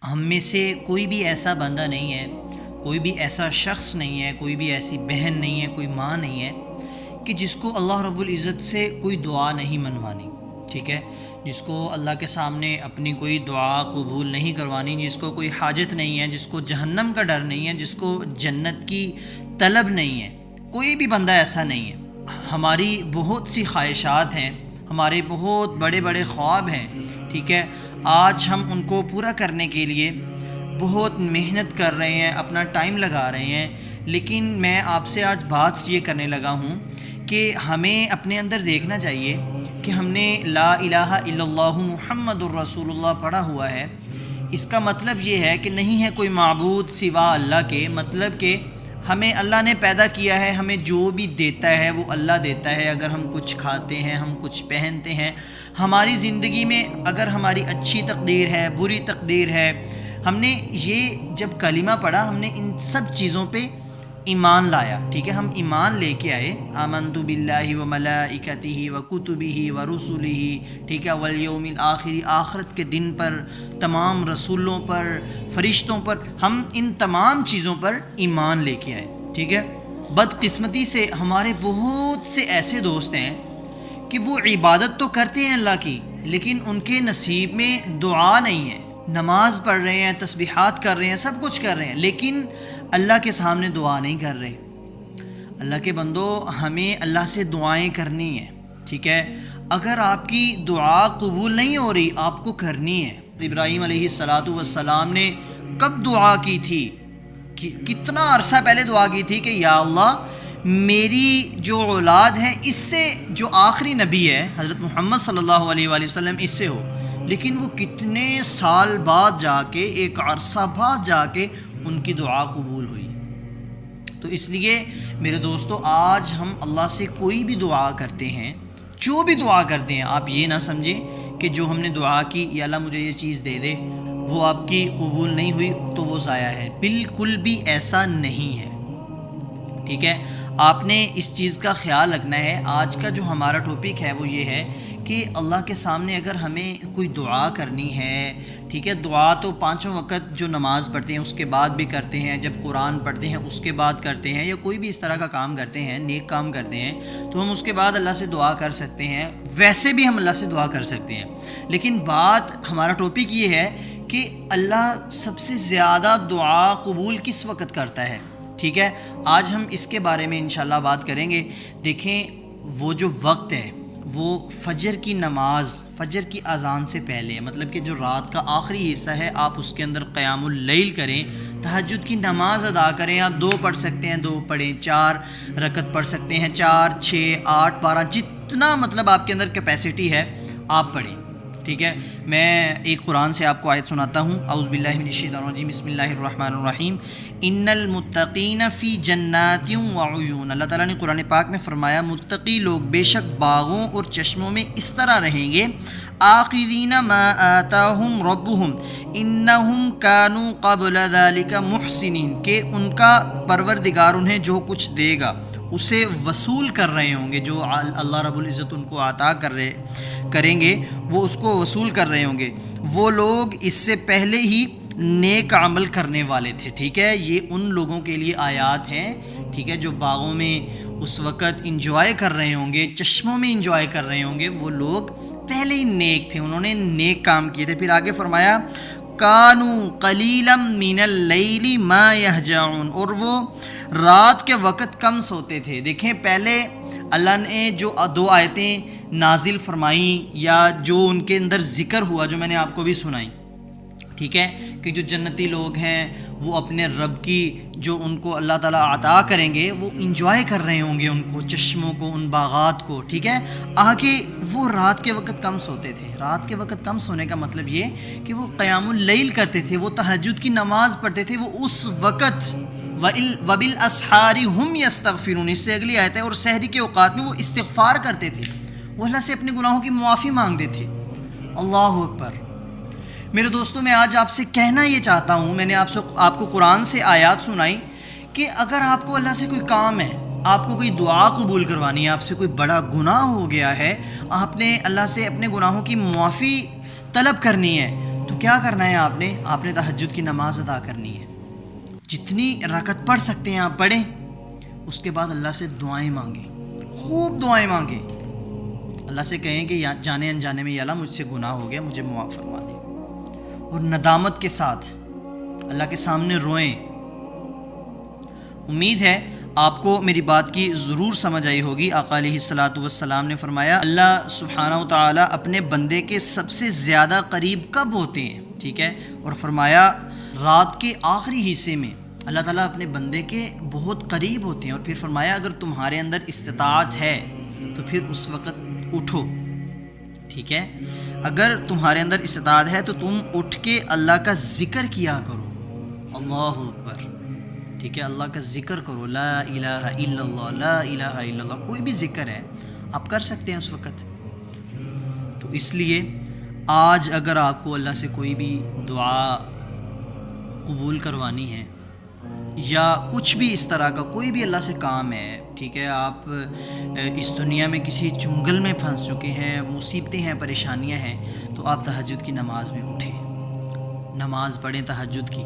ہم میں سے کوئی بھی ایسا بندہ نہیں ہے، کوئی بھی ایسا شخص نہیں ہے، کوئی بھی ایسی بہن نہیں ہے، کوئی ماں نہیں ہے کہ جس کو اللہ رب العزت سے کوئی دعا نہیں منوانی، ٹھیک ہے، جس کو اللہ کے سامنے اپنی کوئی دعا قبول نہیں کروانی، جس کو کوئی حاجت نہیں ہے، جس کو جہنم کا ڈر نہیں ہے، جس کو جنت کی طلب نہیں ہے، کوئی بھی بندہ ایسا نہیں ہے۔ ہماری بہت سی خواہشات ہیں، ہمارے بہت بڑے بڑے خواب ہیں، ٹھیک ہے، آج ہم ان کو پورا کرنے کے لیے بہت محنت کر رہے ہیں، اپنا ٹائم لگا رہے ہیں، لیکن میں آپ سے آج بات یہ کرنے لگا ہوں کہ ہمیں اپنے اندر دیکھنا چاہیے کہ ہم نے لا الہ الا اللہ محمد الرسول اللہ پڑھا ہوا ہے، اس کا مطلب یہ ہے کہ نہیں ہے کوئی معبود سوا اللہ کے، مطلب کہ ہمیں اللہ نے پیدا کیا ہے، ہمیں جو بھی دیتا ہے وہ اللہ دیتا ہے۔ اگر ہم کچھ کھاتے ہیں، ہم کچھ پہنتے ہیں، ہماری زندگی میں اگر ہماری اچھی تقدیر ہے، بری تقدیر ہے، ہم نے یہ جب کلمہ پڑھا، ہم نے ان سب چیزوں پہ ایمان لایا، ٹھیک ہے، ہم ایمان لے کے آئے، آمنت باللہ و ملائکتہ و کتبہ و رسلہ، ٹھیک ہے، والیوم الآخر، آخرت کے دن پر، تمام رسولوں پر، فرشتوں پر، ہم ان تمام چیزوں پر ایمان لے کے آئے، ٹھیک ہے۔ بدقسمتی سے ہمارے بہت سے ایسے دوست ہیں کہ وہ عبادت تو کرتے ہیں اللہ کی، لیکن ان کے نصیب میں دعا نہیں ہے، نماز پڑھ رہے ہیں، تسبیحات کر رہے ہیں، سب کچھ کر رہے ہیں، لیکن اللہ کے سامنے دعا نہیں کر رہے۔ اللہ کے بندو، ہمیں اللہ سے دعائیں کرنی ہیں، ٹھیک ہے، اگر آپ کی دعا قبول نہیں ہو رہی، آپ کو کرنی ہے۔ ابراہیم علیہ السلام نے کب دعا کی تھی؟ کتنا عرصہ پہلے دعا کی تھی کہ یا اللہ میری جو اولاد ہے اس سے جو آخری نبی ہے حضرت محمد صلی اللہ علیہ وآلہ وسلم اس سے ہو، لیکن وہ کتنے سال بعد جا کے، ایک عرصہ بعد جا کے ان کی دعا قبول ہوئی۔ تو اس لیے میرے دوستو، آج ہم اللہ سے کوئی بھی دعا کرتے ہیں، جو بھی دعا کرتے ہیں، آپ یہ نہ سمجھیں کہ جو ہم نے دعا کی یا اللہ مجھے یہ چیز دے دے، وہ آپ کی قبول نہیں ہوئی تو وہ ضائع ہے، بالکل بھی ایسا نہیں ہے، ٹھیک ہے۔ آپ نے اس چیز کا خیال رکھنا ہے۔ آج کا جو ہمارا ٹاپک ہے وہ یہ ہے کہ اللہ کے سامنے اگر ہمیں کوئی دعا کرنی ہے، ٹھیک ہے، دعا تو پانچوں وقت جو نماز پڑھتے ہیں اس کے بعد بھی کرتے ہیں، جب قرآن پڑھتے ہیں اس کے بعد کرتے ہیں، یا کوئی بھی اس طرح کا کام کرتے ہیں، نیک کام کرتے ہیں، تو ہم اس کے بعد اللہ سے دعا کر سکتے ہیں، ویسے بھی ہم اللہ سے دعا کر سکتے ہیں، لیکن بات ہمارا ٹاپک یہ ہے کہ اللہ سب سے زیادہ دعا قبول کس وقت کرتا ہے، ٹھیک ہے۔ آج ہم اس کے بارے میں انشاءاللہ بات کریں گے۔ دیکھیں، وہ جو وقت ہے وہ فجر کی نماز، فجر کی اذان سے پہلے، مطلب کہ جو رات کا آخری حصہ ہے، آپ اس کے اندر قیام اللیل کریں، تہجد کی نماز ادا کریں۔ آپ 2 پڑھ سکتے ہیں، 2 پڑھیں، 4 رکعت پڑھ سکتے ہیں، 4، 6، 8، 12، جتنا مطلب آپ کے اندر کیپیسٹی ہے آپ پڑھیں، ٹھیک ہے۔ میں ایک قرآن سے آپ کو آیت سناتا ہوں۔ اعوذ باللہ من الشیطان الرجیم، بسم اللہ الرحمن الرحیم۔ ان المتقین فی جنات وعیون، اللہ تعالیٰ نے قرآن پاک میں فرمایا متقی لوگ بے شک باغوں اور چشموں میں اس طرح رہیں گے، آخذین ما آتاہم ربہم انہم کانوا قبل ذلک محسنین، کہ ان کا پروردگار انہیں جو کچھ دے گا اسے وصول کر رہے ہوں گے، جو اللہ رب العزت ان کو عطا کریں گے وہ اس کو وصول کر رہے ہوں گے۔ وہ لوگ اس سے پہلے ہی نیک عمل کرنے والے تھے، ٹھیک ہے۔ یہ ان لوگوں کے لیے آیات ہیں، ٹھیک ہے، جو باغوں میں اس وقت انجوائے کر رہے ہوں گے، چشموں میں انجوائے کر رہے ہوں گے، وہ لوگ پہلے ہی نیک تھے، انہوں نے نیک کام کیے تھے۔ پھر آگے فرمایا کانوا قلیلا من اللیل ما یہجعون، اور وہ رات کے وقت کم سوتے تھے۔ دیکھیں، پہلے اللہ نے جو 2 آیتیں نازل فرمائیں یا جو ان کے اندر ذکر ہوا، جو میں نے آپ کو بھی سنائی، ٹھیک ہے، کہ جو جنتی لوگ ہیں وہ اپنے رب کی جو ان کو اللہ تعالیٰ عطا کریں گے وہ انجوائے کر رہے ہوں گے، ان کو، چشموں کو، ان باغات کو، ٹھیک ہے۔ آگے وہ رات کے وقت کم سوتے تھے۔ رات کے وقت کم سونے کا مطلب یہ کہ وہ قیام اللیل کرتے تھے، وہ تہجد کی نماز پڑھتے تھے، وہ اس وقت وَبِالْأَسْحَارِ هُمْ يَسْتَغْفِرُونَ، اس سے اگلی آیت ہے، اور سحری کے اوقات میں وہ استغفار کرتے تھے، وہ اللہ سے اپنے گناہوں کی معافی مانگتے تھے۔ اللہ اکبر۔ میرے دوستوں، میں آج آپ سے کہنا یہ چاہتا ہوں، میں نے آپ کو قرآن سے آیات سنائی کہ اگر آپ کو اللہ سے کوئی کام ہے، آپ کو کوئی دعا قبول کروانی ہے، آپ سے کوئی بڑا گناہ ہو گیا ہے، آپ نے اللہ سے اپنے گناہوں کی معافی طلب کرنی ہے، تو کیا کرنا ہے آپ نے تہجد کی نماز ادا کرنی ہے. جتنی رکعت پڑھ سکتے ہیں آپ پڑھیں. اس کے بعد اللہ سے دعائیں مانگیں, خوب دعائیں مانگیں. اللہ سے کہیں کہ جانے انجانے میں یا اللہ مجھ سے گناہ ہو گیا, مجھے معاف فرما دے. اور ندامت کے ساتھ اللہ کے سامنے روئیں. امید ہے آپ کو میری بات کی ضرور سمجھ آئی ہوگی. آقا علیہ الصلاۃ والسلام نے فرمایا اللہ سبحانہ و تعالیٰ اپنے بندے کے سب سے زیادہ قریب کب ہوتے ہیں, ٹھیک ہے, اور فرمایا رات کے آخری حصے میں اللہ تعالیٰ اپنے بندے کے بہت قریب ہوتے ہیں. اور پھر فرمایا اگر تمہارے اندر استطاعت ہے تو پھر اس وقت اٹھو, ٹھیک ہے, اگر تمہارے اندر استطاعت ہے تو تم اٹھ کے اللہ کا ذکر کیا کرو. اللہ اکبر, ٹھیک ہے, اللہ کا ذکر کرو, لا الہ الا اللہ, لا الہ الا اللہ, کوئی بھی ذکر ہے آپ کر سکتے ہیں اس وقت. تو اس لیے آج اگر آپ کو اللہ سے کوئی بھی دعا قبول کروانی ہے یا کچھ بھی اس طرح کا کوئی بھی اللہ سے کام ہے, ٹھیک ہے, آپ اس دنیا میں کسی چنگل میں پھنس چکے ہیں, مصیبتیں ہیں, پریشانیاں ہیں, تو آپ تہجد کی نماز میں اٹھیں, نماز پڑھیں تہجد کی.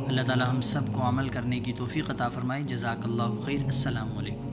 اللہ تعالی ہم سب کو عمل کرنے کی توفیق عطا فرمائے. جزاک اللہ خیر. السلام علیکم.